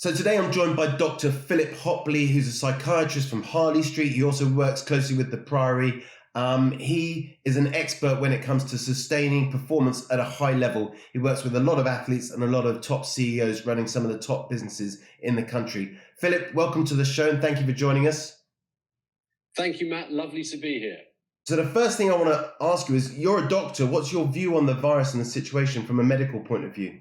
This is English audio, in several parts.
So today I'm joined by Dr Phil Hopley, who's a psychiatrist from Harley Street. He also works closely with the Priory. He is an expert when it comes to sustaining performance at a high level. He works with a lot of athletes and a lot of top CEOs running some of the top businesses in the country. Philip, welcome to the show and thank you for joining us. Thank you, Matt. Lovely to be here. So the first thing I want to ask you is, you're a doctor. What's your view on the virus and the situation from a medical point of view?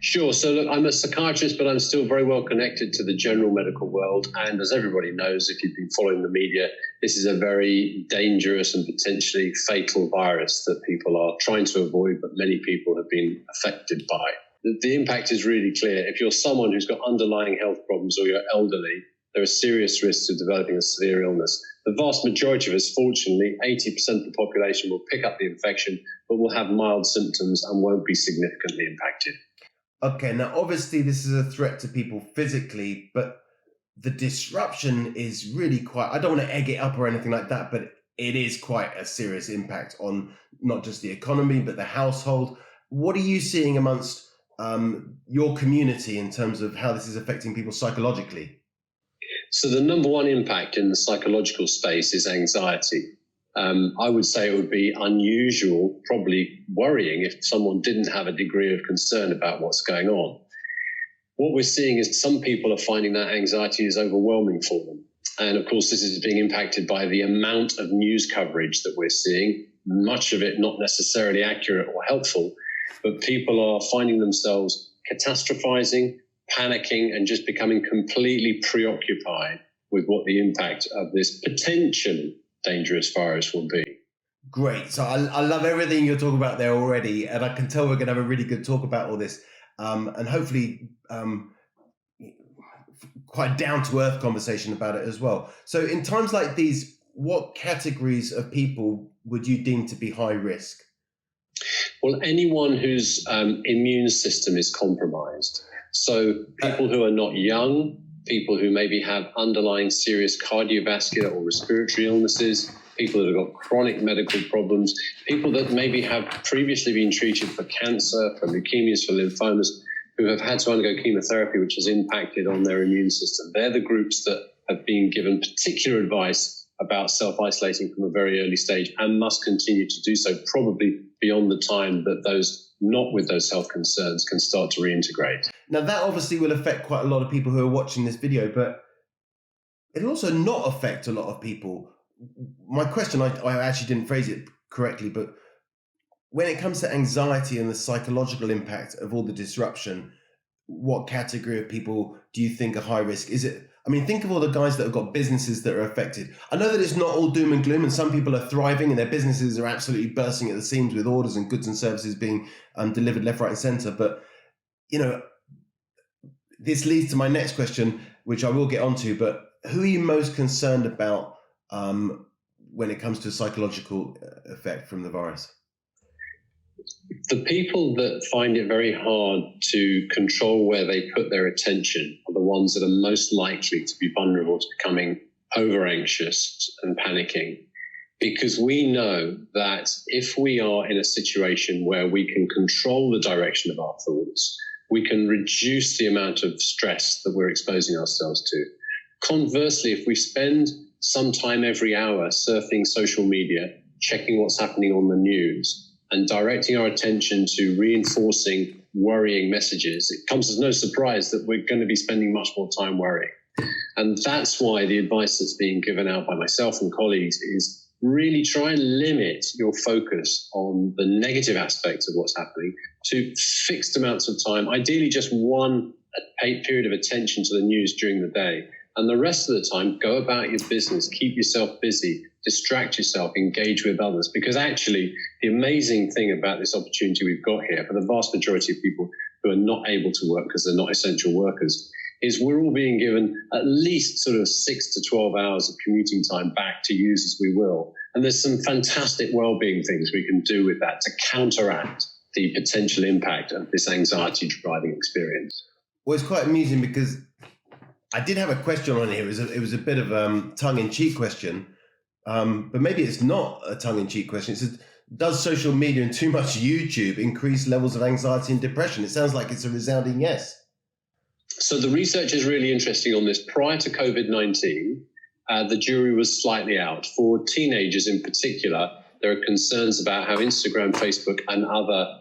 Sure. So look, I'm a psychiatrist, but I'm still very well connected to the general medical world. And as everybody knows, if you've been following the media, this is a very dangerous and potentially fatal virus that people are trying to avoid, but many people have been affected by. The impact is really clear. If you're someone who's got underlying health problems or you're elderly, there are serious risks of developing a severe illness. The vast majority of us, fortunately, 80% of the population will pick up the infection, but will have mild symptoms and won't be significantly impacted. Okay, now obviously this is a threat to people physically, but the disruption is really quite, I don't want to egg it up or anything like that, but it is quite a serious impact on not just the economy, but the household. What are you seeing amongst your community in terms of how this is affecting people psychologically? So the number one impact in the psychological space is anxiety. I would say it would be unusual, probably worrying, if someone didn't have a degree of concern about what's going on. What we're seeing is some people are finding that anxiety is overwhelming for them. And of course, this is being impacted by the amount of news coverage that we're seeing, much of it not necessarily accurate or helpful, but people are finding themselves catastrophizing, panicking, and just becoming completely preoccupied with what the impact of this potentially dangerous virus will be. Great. So I love everything you're talking about there already, and I can tell we're going to have a really good talk about all this, and hopefully quite down-to-earth conversation about it as well. So in times like these, what categories of people would you deem to be high risk? Well, anyone whose immune system is compromised. So people who are not young, people who maybe have underlying serious cardiovascular or respiratory illnesses, people that have got chronic medical problems, people that maybe have previously been treated for cancer, for leukemias, for lymphomas, who have had to undergo chemotherapy, which has impacted on their immune system. They're the groups that have been given particular advice about self-isolating from a very early stage and must continue to do so, probably beyond the time that those not with those health concerns can start to reintegrate. Now, that obviously will affect quite a lot of people who are watching this video, but it'll also not affect a lot of people. My question, I actually didn't phrase it correctly, but when it comes to anxiety and the psychological impact of all the disruption, what category of people do you think are high risk? Is it, I mean, think of all the guys that have got businesses that are affected. I know that it's not all doom and gloom, and some people are thriving and their businesses are absolutely bursting at the seams with orders and goods and services being delivered left, right, and center. But, you know, this leads to my next question, which I will get onto, but who are you most concerned about when it comes to psychological effect from the virus? The people that find it very hard to control where they put their attention are the ones that are most likely to be vulnerable to becoming over anxious and panicking. Because we know that if we are in a situation where we can control the direction of our thoughts, we can reduce the amount of stress that we're exposing ourselves to. Conversely, if we spend some time every hour surfing social media, checking what's happening on the news, and directing our attention to reinforcing worrying messages, it comes as no surprise that we're going to be spending much more time worrying. And that's why the advice that's being given out by myself and colleagues is really try and limit your focus on the negative aspects of what's happening to fixed amounts of time, ideally just one period of attention to the news during the day. And the rest of the time, go about your business, keep yourself busy, distract yourself, engage with others. Because actually, the amazing thing about this opportunity we've got here for the vast majority of people who are not able to work because they're not essential workers is we're all being given at least sort of 6 to 12 hours of commuting time back to use as we will. And there's some fantastic well-being things we can do with that to counteract the potential impact of this anxiety-driving experience. Well, it's quite amusing because I did have a question on here. It was a bit of a tongue-in-cheek question, but maybe it's not a tongue-in-cheek question. It says, does social media and too much YouTube increase levels of anxiety and depression? It sounds like it's a resounding yes. So the research is really interesting on this. Prior to COVID-19, the jury was slightly out. For teenagers in particular, there are concerns about how Instagram, Facebook, and other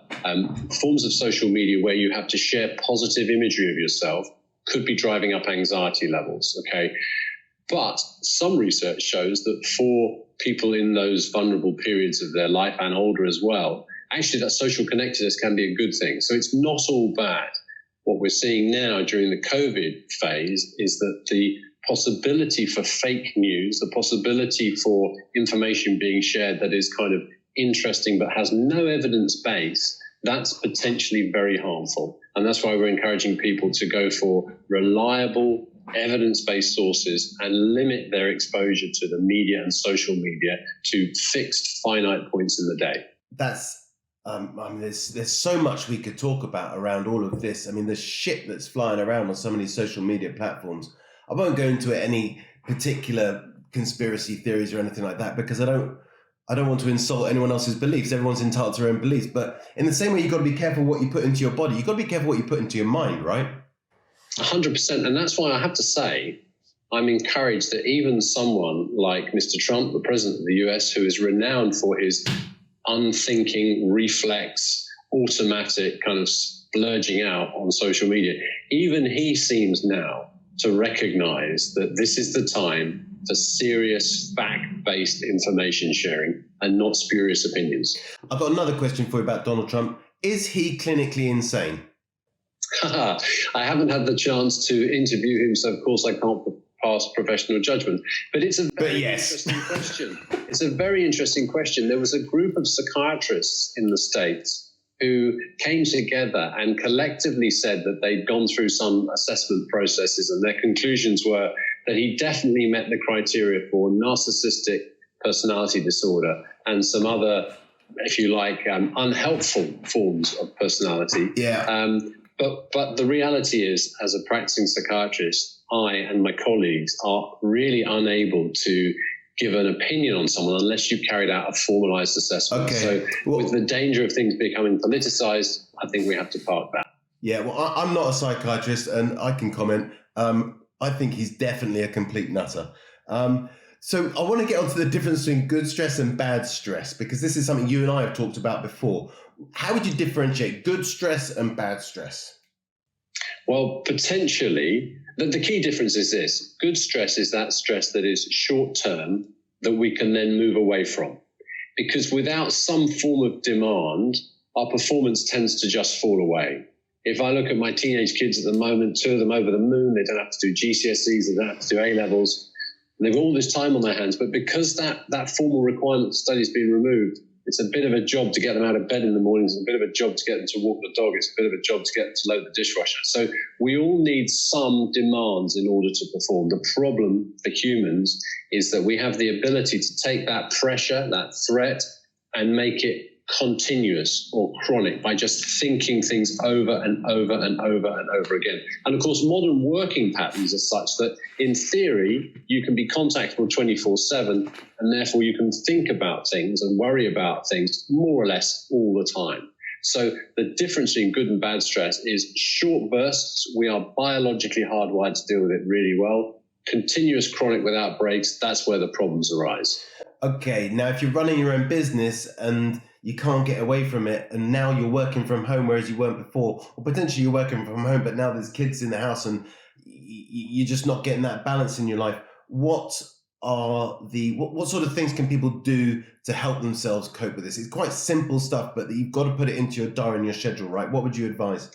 forms of social media where you have to share positive imagery of yourself could be driving up anxiety levels, okay? But some research shows that for people in those vulnerable periods of their life and older as well, actually that social connectedness can be a good thing. So it's not all bad. What we're seeing now during the COVID phase is that the possibility for fake news, the possibility for information being shared that is kind of interesting but has no evidence base, that's potentially very harmful. And that's why we're encouraging people to go for reliable, evidence-based sources and limit their exposure to the media and social media to fixed finite points in the day. That's I mean, there's so much we could talk about around all of this. I mean, the shit that's flying around on so many social media platforms. I won't go into any particular conspiracy theories or anything like that, because I don't want to insult anyone else's beliefs. Everyone's entitled to their own beliefs. But in the same way, you've got to be careful what you put into your body. You've got to be careful what you put into your mind, right? 100%. And that's why I have to say, I'm encouraged that even someone like Mr. Trump, the president of the US, who is renowned for his unthinking, reflex, automatic kind of splurging out on social media, even he seems now to recognize that this is the time for serious fact-based information sharing and not spurious opinions. I've got another question for you about Donald Trump. Is he clinically insane? I haven't had the chance to interview him, so of course I can't pass professional judgment. But it's a very interesting question. It's a very interesting question. There was a group of psychiatrists in the States who came together and collectively said that they'd gone through some assessment processes, and their conclusions were that he definitely met the criteria for narcissistic personality disorder and some other, if you like, unhelpful forms of personality. Yeah. But the reality is, as a practicing psychiatrist, I and my colleagues are really unable to give an opinion on someone unless you've carried out a formalized assessment. Okay. So with the danger of things becoming politicized, I think we have to park that. Yeah, well, I'm not a psychiatrist and I can comment. I think he's definitely a complete nutter. So I want to get onto the difference between good stress and bad stress, because this is something you and I have talked about before. How would you differentiate good stress and bad stress? Well, potentially, the key difference is this. Good stress is that stress that is short-term that we can then move away from. Because without some form of demand, our performance tends to just fall away. If I look at my teenage kids at the moment, 2 of them over the moon, they don't have to do GCSEs, they don't have to do A-levels. And they've got all this time on their hands. But because that formal requirement study has been removed, it's a bit of a job to get them out of bed in the mornings. It's a bit of a job to get them to walk the dog. It's a bit of a job to get them to load the dishwasher. So we all need some demands in order to perform. The problem for humans is that we have the ability to take that pressure, that threat, and make it continuous or chronic by just thinking things over and over and over and over again. And of course, modern working patterns are such that in theory, you can be contactable 24/7, and therefore you can think about things and worry about things more or less all the time. So the difference between good and bad stress is short bursts. We are biologically hardwired to deal with it really well. Continuous chronic without breaks, that's where the problems arise. Okay, now if you're running your own business and you can't get away from it, and now you're working from home whereas you weren't before, or potentially you're working from home but now there's kids in the house and you're just not getting that balance in your life, what sort of things can people do to help themselves cope with this? It's quite simple stuff, but you've got to put it into your diary and your schedule, right? What would you advise?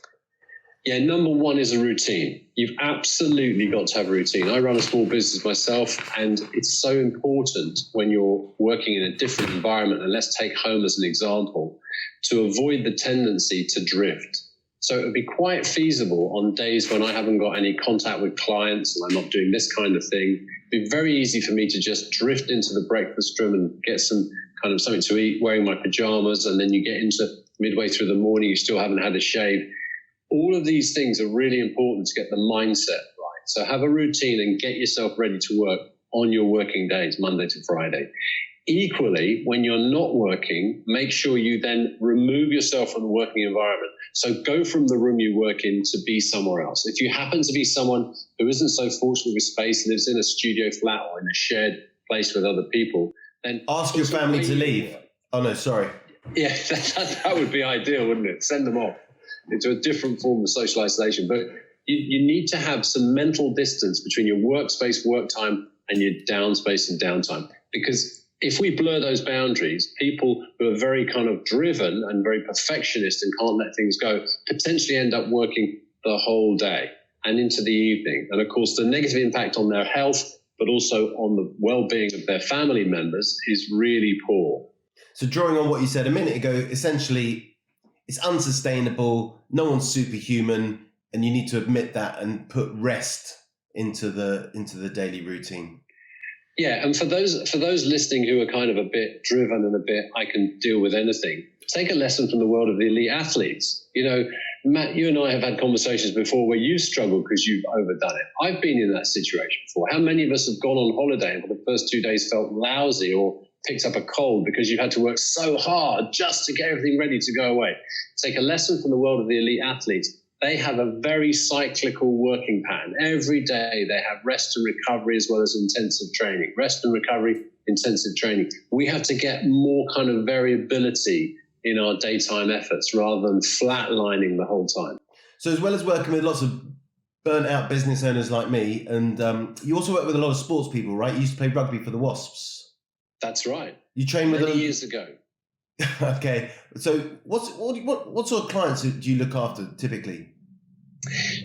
Yeah, number one is a routine. You've absolutely got to have a routine. I run a small business myself, and it's so important when you're working in a different environment, and let's take home as an example, to avoid the tendency to drift. So it would be quite feasible on days when I haven't got any contact with clients and I'm not doing this kind of thing. It'd be very easy for me to just drift into the breakfast room and get some kind of something to eat, wearing my pajamas, and then you get into midway through the morning, you still haven't had a shave. All of these things are really important to get the mindset right. So have a routine and get yourself ready to work on your working days, Monday to Friday. Equally, when you're not working, make sure you then remove yourself from the working environment. So go from the room you work in to be somewhere else. If you happen to be someone who isn't so fortunate with space, lives in a studio flat or in a shared place with other people, then ask your family to leave. Oh no, sorry. Yeah, that would be ideal, wouldn't it? Send them off into a different form of social isolation. But you need to have some mental distance between your workspace, work time, and your downspace and downtime. Because if we blur those boundaries, people who are very kind of driven and very perfectionist and can't let things go potentially end up working the whole day and into the evening. And of course, the negative impact on their health, but also on the well-being of their family members is really poor. So drawing on what you said a minute ago, essentially it's unsustainable, no one's superhuman, and you need to admit that and put rest into the daily routine. Yeah, and for those listening who are kind of a bit driven and a bit, I can deal with anything, take a lesson from the world of the elite athletes. You know, Matt, you and I have had conversations before where you've struggled because you've overdone it. I've been in that situation before. How many of us have gone on holiday and for the first 2 days felt lousy or picked up a cold because you've had to work so hard just to get everything ready to go away? Take a lesson from the world of the elite athletes. They have a very cyclical working pattern. Every day they have rest and recovery as well as intensive training. Rest and recovery, intensive training. We have to get more kind of variability in our daytime efforts rather than flatlining the whole time. So as well as working with lots of burnt out business owners like me, and you also work with a lot of sports people, right? You used to play rugby for the Wasps. That's right. You trained with many years ago. Okay. So what sort of clients do you look after typically?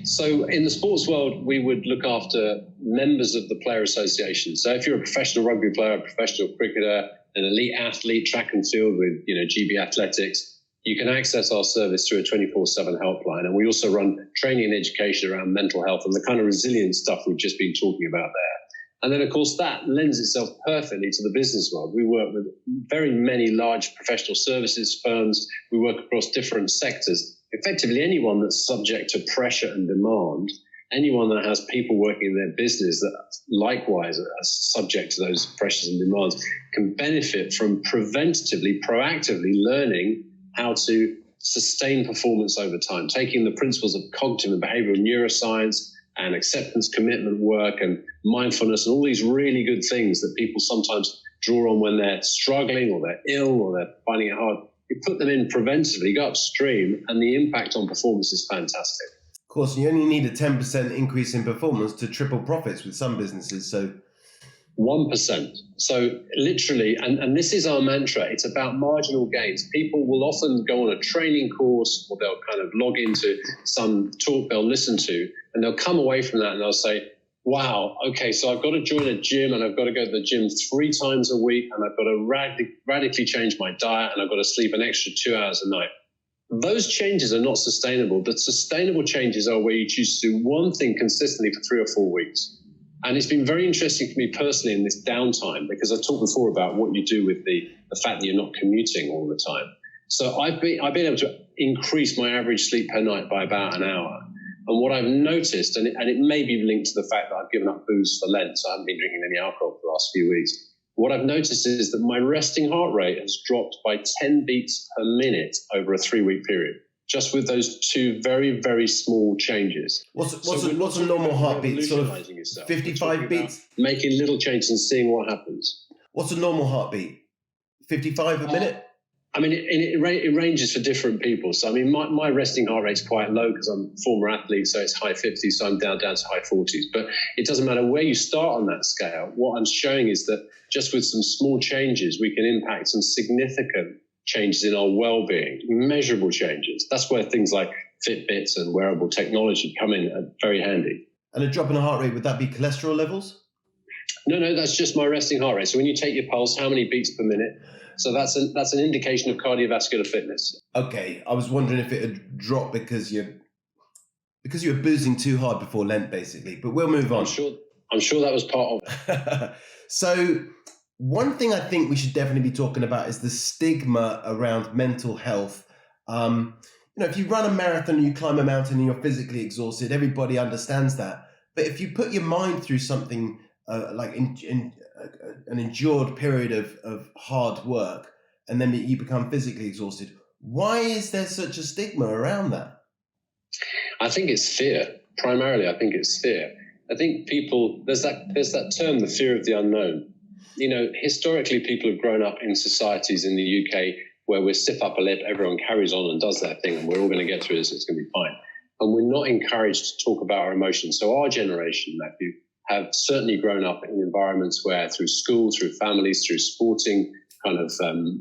So in the sports world, we would look after members of the player association. So if you're a professional rugby player, a professional cricketer, an elite athlete, track and field with, GB Athletics, you can access our service through a 24/7 helpline. And we also run training and education around mental health and the kind of resilience stuff we've just been talking about there. And then, of course, that lends itself perfectly to the business world. We work with very many large professional services firms. We work across different sectors. Effectively, anyone that's subject to pressure and demand, anyone that has people working in their business that likewise are subject to those pressures and demands can benefit from preventatively, proactively learning how to sustain performance over time, taking the principles of cognitive and behavioral neuroscience and acceptance commitment work and mindfulness and all these really good things that people sometimes draw on when they're struggling or they're ill or they're finding it hard. You put them in preventively, go upstream, and the impact on performance is fantastic. Of course, you only need a 10% increase in performance to triple profits with some businesses. So 1%. So literally, and this is our mantra, it's about marginal gains. People will often go on a training course or they'll kind of log into some talk they'll listen to, and they'll come away from that and they'll say, wow, okay, so I've got to join a gym and I've got to go to the gym 3 times a week and I've got to radically change my diet and I've got to sleep an extra 2 hours a night. Those changes are not sustainable. The sustainable changes are where you choose to do one thing consistently for 3 or 4 weeks. And it's been very interesting for me personally in this downtime because I talked before about what you do with the fact that you're not commuting all the time. So I've been able to increase my average sleep per night by about an hour. And what I've noticed, and it may be linked to the fact that I've given up booze for Lent, so I haven't been drinking any alcohol for the last few weeks. What I've noticed is that my resting heart rate has dropped by 10 beats per minute over a 3-week period, just with those 2 very, very small changes. What's a normal heartbeat? Sort of 55 beats? Making little changes and seeing what happens. What's a normal heartbeat? 55 a minute? I mean, it ranges for different people. So, I mean, my resting heart rate's quite low because I'm a former athlete, so it's high 50s, so I'm down to high 40s. But it doesn't matter where you start on that scale. What I'm showing is that just with some small changes, we can impact some significant changes in our well-being, measurable changes. That's where things like Fitbits and wearable technology come in very handy. And a drop in the heart rate, would that be cholesterol levels? No, that's just my resting heart rate. So when you take your pulse, how many beats per minute? So that's an indication of cardiovascular fitness. Okay, I was wondering if it had dropped because you were boozing too hard before Lent, basically. But we'll move on. I'm sure that was part of it. So one thing I think we should definitely be talking about is the stigma around mental health. If you run a marathon and you climb a mountain and you're physically exhausted, everybody understands that. But if you put your mind through something an endured period of hard work, and then you become physically exhausted. Why is there such a stigma around that? I think it's fear. Primarily, I think it's fear. I think people, there's that term, the fear of the unknown. You know, historically, people have grown up in societies in the UK where we're stiff upper lip, everyone carries on and does their thing, and we're all going to get through this, it's going to be fine. And we're not encouraged to talk about our emotions. So our generation, Matthew, have certainly grown up in environments where through school, through families, through sporting kind of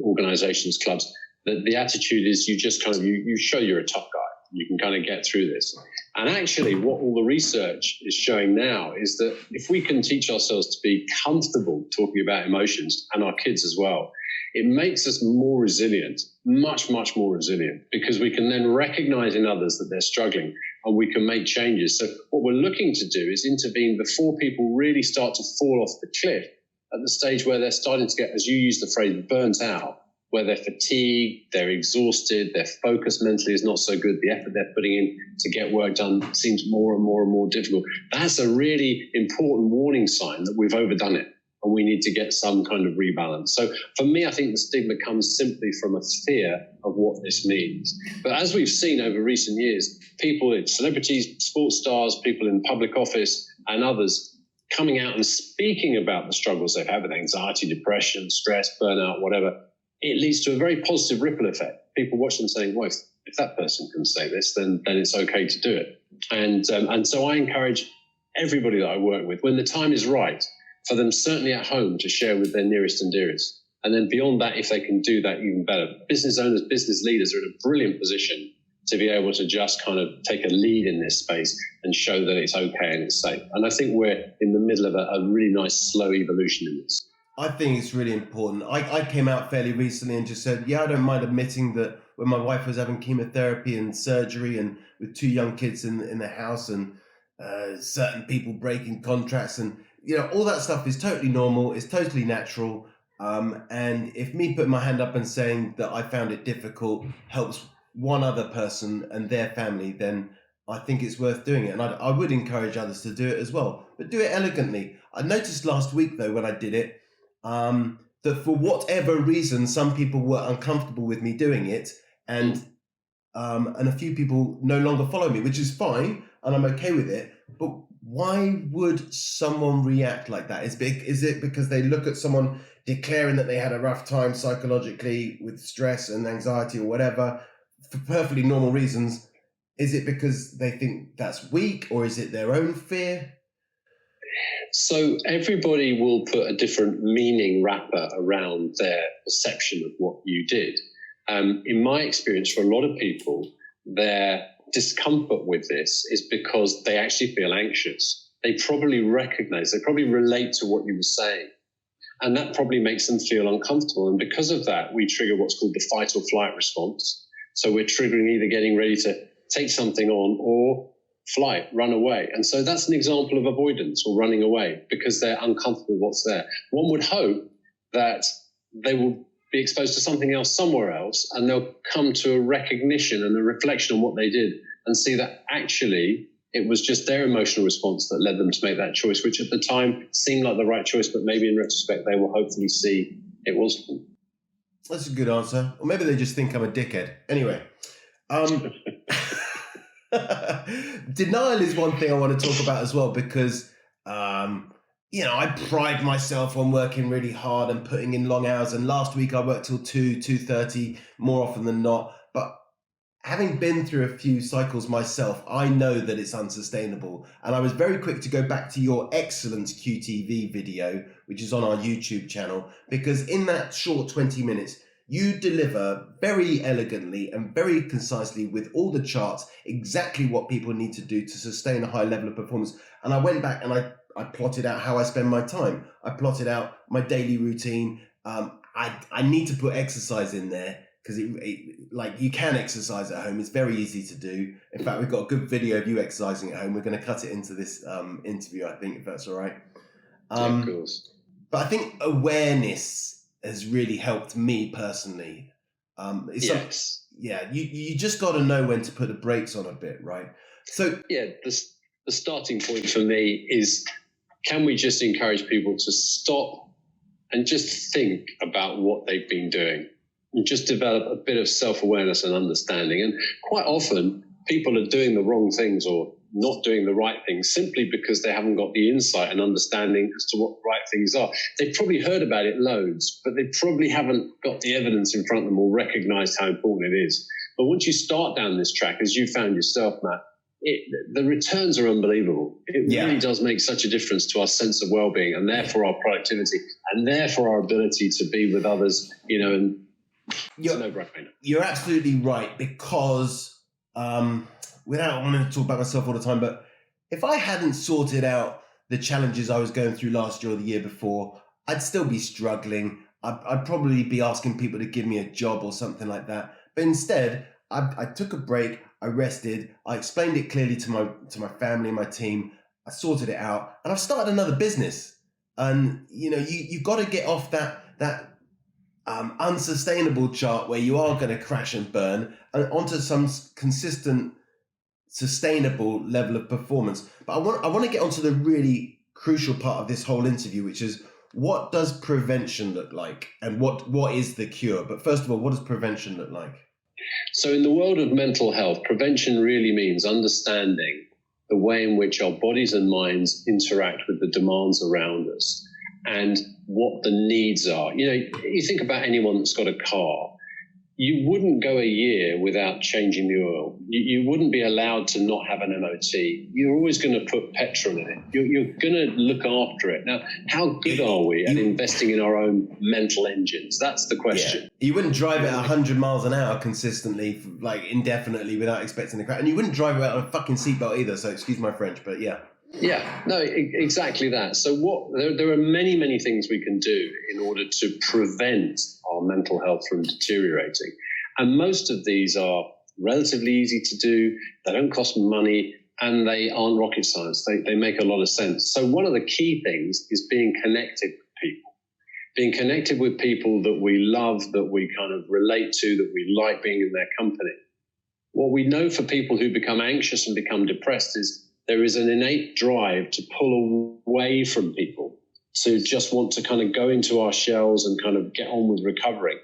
organizations, clubs, the attitude is you just kind of, you show you're a tough guy. You can kind of get through this. And actually, what all the research is showing now is that if we can teach ourselves to be comfortable talking about emotions, and our kids as well, it makes us more resilient, much, much more resilient, because we can then recognize in others that they're struggling and we can make changes. So what we're looking to do is intervene before people really start to fall off the cliff at the stage where they're starting to get, as you use the phrase, burnt out, where they're fatigued, they're exhausted, their focus mentally is not so good, the effort they're putting in to get work done seems more and more and more difficult. That's a really important warning sign that we've overdone it and we need to get some kind of rebalance. So for me, I think the stigma comes simply from a fear of what this means. But as we've seen over recent years, people, celebrities, sports stars, people in public office and others coming out and speaking about the struggles they've had with anxiety, depression, stress, burnout, whatever, it leads to a very positive ripple effect. People watch them saying, well, if that person can say this, then it's okay to do it. And so I encourage everybody that I work with, when the time is right, for them certainly at home to share with their nearest and dearest. And then beyond that, if they can do that, even better. Business owners, business leaders are in a brilliant position to be able to just kind of take a lead in this space and show that it's okay and it's safe. And I think we're in the middle of a really nice, slow evolution in this. I think it's really important. I came out fairly recently and just said, yeah, I don't mind admitting that when my wife was having chemotherapy and surgery and with 2 young kids in the house and certain people breaking contracts and, you know, all that stuff is totally normal. It's totally natural. And if me putting my hand up and saying that I found it difficult helps one other person and their family, then I think it's worth doing it. And I would encourage others to do it as well, but do it elegantly. I noticed last week, though, when I did it, that for whatever reason, some people were uncomfortable with me doing it, and a few people no longer follow me, which is fine, and I'm okay with it. But why would someone react like that? Is it because they look at someone declaring that they had a rough time psychologically with stress and anxiety or whatever for perfectly normal reasons? Is it because they think that's weak, or is it their own fear? So everybody will put a different meaning wrapper around their perception of what you did. In my experience, for a lot of people, their discomfort with this is because they actually feel anxious. They probably relate to what you were saying. And that probably makes them feel uncomfortable. And because of that, we trigger what's called the fight or flight response. So we're triggering either getting ready to take something on or flight, run away. And so that's an example of avoidance or running away because they're uncomfortable with what's there. One would hope that they will be exposed to something else somewhere else and they'll come to a recognition and a reflection on what they did and see that actually it was just their emotional response that led them to make that choice, which at the time seemed like the right choice, but maybe in retrospect they will hopefully see it wasn't. That's a good answer. Or maybe they just think I'm a dickhead. Anyway. Denial is one thing I want to talk about as well because, I pride myself on working really hard and putting in long hours. And last week I worked till 2:30 more often than not. But having been through a few cycles myself, I know that it's unsustainable. And I was very quick to go back to your excellent QTV video, which is on our YouTube channel, because in that short 20 minutes, you deliver very elegantly and very concisely with all the charts exactly what people need to do to sustain a high level of performance. And I went back and I plotted out how I spend my time. I plotted out my daily routine. I need to put exercise in there because like you can exercise at home. It's very easy to do. In fact, we've got a good video of you exercising at home. We're going to cut it into this interview, I think, if that's all right. Yeah, of course. But I think awareness has really helped me personally. Yes. You just got to know when to put the brakes on a bit, right? So yeah, the starting point for me is can we just encourage people to stop and just think about what they've been doing and just develop a bit of self-awareness and understanding? And quite often people are doing the wrong things or not doing the right things simply because they haven't got the insight and understanding as to what the right things are. They've probably heard about it loads, but they probably haven't got the evidence in front of them or recognized how important it is. But once you start down this track, as you found yourself, Matt, the returns are unbelievable. It really does make such a difference to our sense of well-being and therefore our productivity and therefore our ability to be with others, and it's a no-brainer. You're absolutely right, because without wanting to talk about myself all the time, but if I hadn't sorted out the challenges I was going through last year or the year before, I'd still be struggling. I'd probably be asking people to give me a job or something like that. But instead, I took a break, I rested, I explained it clearly to my family, my team, I sorted it out, and I've started another business. And you've got to get off that unsustainable chart where you are going to crash and burn and onto some consistent, sustainable level of performance. But I want to get onto the really crucial part of this whole interview, which is, what does prevention look like and what is the cure? But first of all, what does prevention look like? So in the world of mental health, prevention really means understanding the way in which our bodies and minds interact with the demands around us and what the needs are. You think about anyone that's got a car. You wouldn't go a year without changing the oil. You wouldn't be allowed to not have an MOT. You're always going to put petrol in it. You're going to look after it. Now, how good are we at investing in our own mental engines? That's the question. Yeah. You wouldn't drive it 100 miles an hour consistently, like indefinitely, without expecting a crash. And you wouldn't drive it on a fucking seatbelt either, so excuse my French, but yeah. Yeah, no, exactly that. So there are many, many things we can do in order to prevent our mental health from deteriorating. And most of these are relatively easy to do. They don't cost money and they aren't rocket science. They make a lot of sense. So one of the key things is being connected with people. Being connected with people that we love, that we kind of relate to, that we like being in their company. What we know for people who become anxious and become depressed is there is an innate drive to pull away from people, to just want to kind of go into our shells and kind of get on with recovering.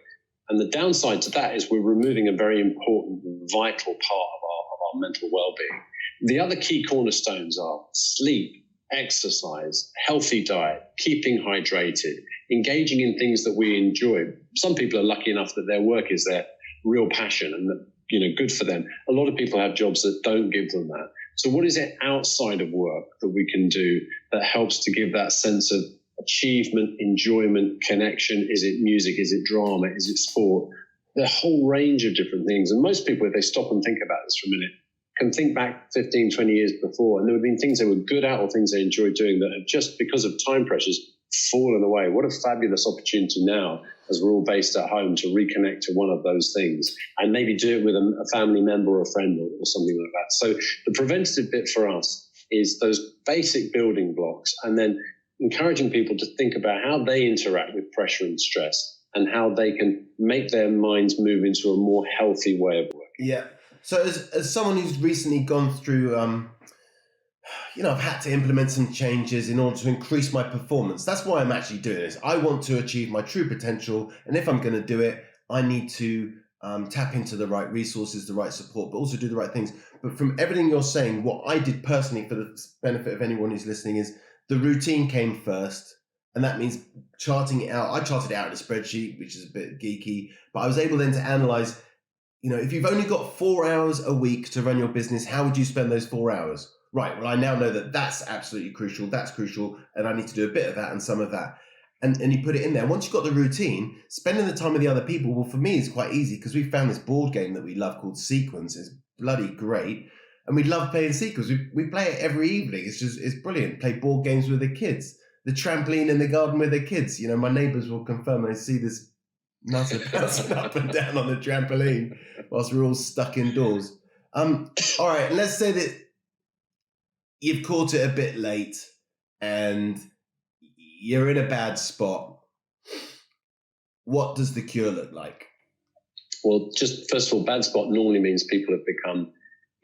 And the downside to that is we're removing a very important, vital part of our mental well-being. The other key cornerstones are sleep, exercise, healthy diet, keeping hydrated, engaging in things that we enjoy. Some people are lucky enough that their work is their real passion and that, good for them. A lot of people have jobs that don't give them that. So what is it outside of work that we can do that helps to give that sense of achievement, enjoyment, connection? Is it music? Is it drama? Is it sport? The whole range of different things. And most people, if they stop and think about this for a minute, can think back 15, 20 years before, and there have been things they were good at or things they enjoyed doing that have just, because of time pressures, fallen away. What a fabulous opportunity now, as we're all based at home, to reconnect to one of those things and maybe do it with a family member or a friend or something like that. So the preventative bit for us is those basic building blocks, and then encouraging people to think about how they interact with pressure and stress and how they can make their minds move into a more healthy way of working. Yeah. So as someone who's recently gone through, I've had to implement some changes in order to increase my performance. That's why I'm actually doing this. I want to achieve my true potential. And if I'm going to do it, I need to tap into the right resources, the right support, but also do the right things. But from everything you're saying, what I did personally, for the benefit of anyone who's listening, is the routine came first. And that means charting it out. I charted it out in a spreadsheet, which is a bit geeky, but I was able then to analyze, if you've only got 4 hours a week to run your business, how would you spend those 4 hours? Right, well, I now know that that's absolutely crucial, that's crucial, and I need to do a bit of that and some of that. And you put it in there. Once you've got the routine, spending the time with the other people, well, for me, is quite easy, because we found this board game that we love called Sequence. It's bloody great. And we love playing Sequence. We play it every evening. It's brilliant. Play board games with the kids. The trampoline in the garden with the kids. My neighbours will confirm. I see this nutter bouncing up and down on the trampoline whilst we're all stuck indoors. All right, let's say that you've caught it a bit late and you're in a bad spot. What does the cure look like? Well, just first of all, bad spot normally means people have become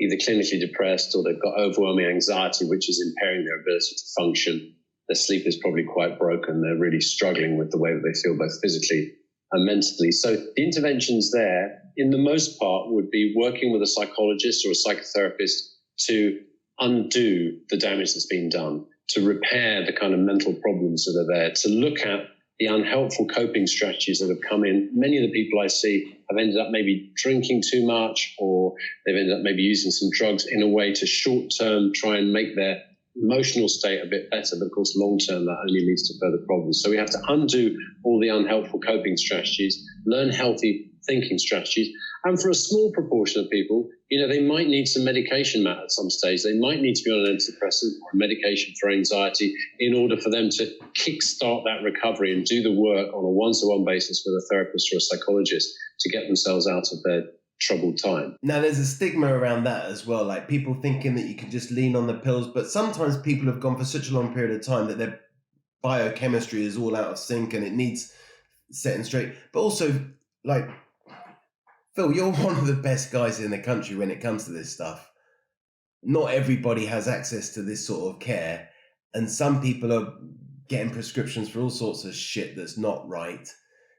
either clinically depressed or they've got overwhelming anxiety, which is impairing their ability to function. their sleep is probably quite broken. They're really struggling with the way that they feel both physically and mentally. So the interventions there, in the most part, would be working with a psychologist or a psychotherapist to undo the damage that's been done, to repair the kind of mental problems that are there, to look at the unhelpful coping strategies that have come in. Many of the people I see have ended up maybe drinking too much, or they've ended up maybe using some drugs in a way to short-term try and make their emotional state a bit better, but of course long-term that only leads to further problems. So we have to undo all the unhelpful coping strategies, learn healthy thinking strategies. And for a small proportion of people, they might need some medication at some stage. They might need to be on an antidepressant or a medication for anxiety in order for them to kickstart that recovery and do the work on a one-to-one basis with a therapist or a psychologist to get themselves out of their troubled time. Now, there's a stigma around that as well, like people thinking that you can just lean on the pills, but sometimes people have gone for such a long period of time that their biochemistry is all out of sync and it needs setting straight. But also, like, Phil, you're one of the best guys in the country when it comes to this stuff. Not everybody has access to this sort of care, and some people are getting prescriptions for all sorts of shit that's not right.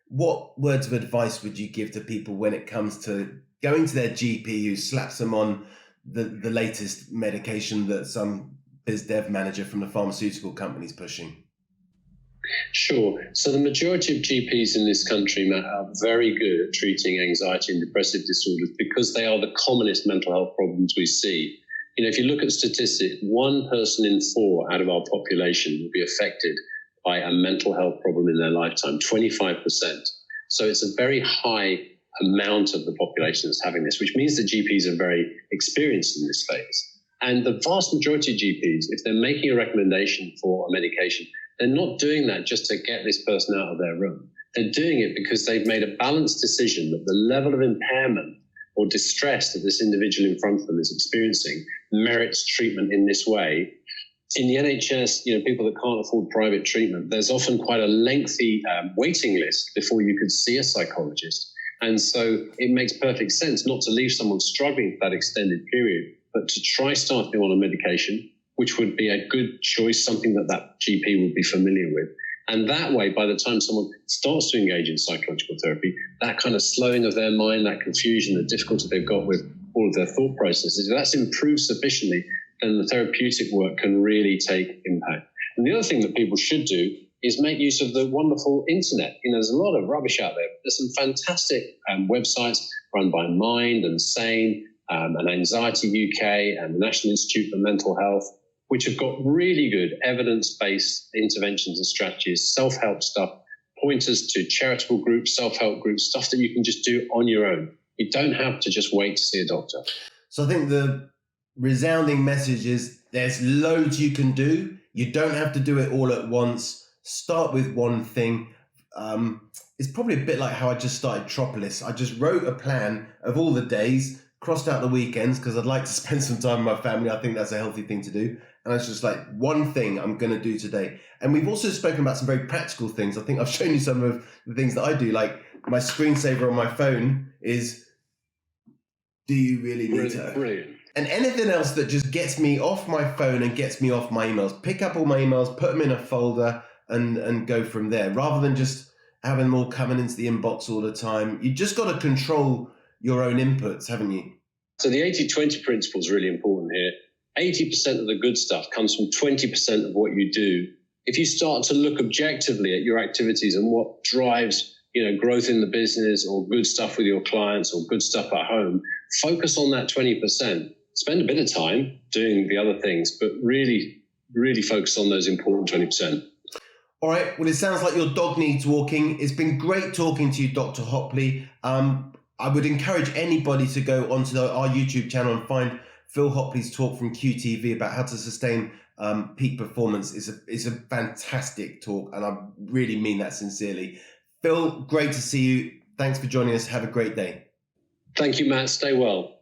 What words of advice would you give to people when it comes to going to their GP who slaps them on the latest medication that some biz dev manager from the pharmaceutical company is pushing? Sure. So the majority of GPs in this country, Matt, are very good at treating anxiety and depressive disorders because they are the commonest mental health problems we see. If you look at statistics, 1 person in 4 out of our population will be affected by a mental health problem in their lifetime, 25%. So it's a very high amount of the population that's having this, which means that GPs are very experienced in this space. And the vast majority of GPs, if they're making a recommendation for a medication, they're not doing that just to get this person out of their room. They're doing it because they've made a balanced decision that the level of impairment or distress that this individual in front of them is experiencing merits treatment in this way. In the NHS, people that can't afford private treatment, there's often quite a lengthy waiting list before you could see a psychologist. And so it makes perfect sense not to leave someone struggling for that extended period, but to try starting them on a medication, which would be a good choice, something that GP would be familiar with. And that way, by the time someone starts to engage in psychological therapy, that kind of slowing of their mind, that confusion, the difficulty they've got with all of their thought processes, if that's improved sufficiently, then the therapeutic work can really take impact. And the other thing that people should do is make use of the wonderful internet. There's a lot of rubbish out there. There's some fantastic websites run by Mind and Sane and Anxiety UK and the National Institute for Mental Health, which have got really good evidence-based interventions and strategies, self-help stuff, pointers to charitable groups, self-help groups, stuff that you can just do on your own. You don't have to just wait to see a doctor. So I think the resounding message is there's loads you can do. You don't have to do it all at once. Start with one thing. It's probably a bit like how I just started TROPOLiS. I just wrote a plan of all the days, crossed out the weekends because I'd like to spend some time with my family. I think that's a healthy thing to do. And it's just like one thing I'm going to do today. And we've also spoken about some very practical things. I think I've shown you some of the things that I do. Like my screensaver on my phone is, do you really need to? Brilliant. And anything else that just gets me off my phone and gets me off my emails, pick up all my emails, put them in a folder and go from there, rather than just having them all coming into the inbox all the time. You just got to control your own inputs, haven't you? So the 80-20 principle is really important here. 80% of the good stuff comes from 20% of what you do. If you start to look objectively at your activities and what drives, growth in the business or good stuff with your clients or good stuff at home, focus on that 20%. Spend a bit of time doing the other things, but really, really focus on those important 20%. All right. Well, it sounds like your dog needs walking. It's been great talking to you, Dr. Hopley. I would encourage anybody to go onto our YouTube channel and find Phil Hopley's talk from QTV about how to sustain peak performance. It's a fantastic talk, and I really mean that sincerely. Phil, great to see you. Thanks for joining us. Have a great day. Thank you, Matt. Stay well.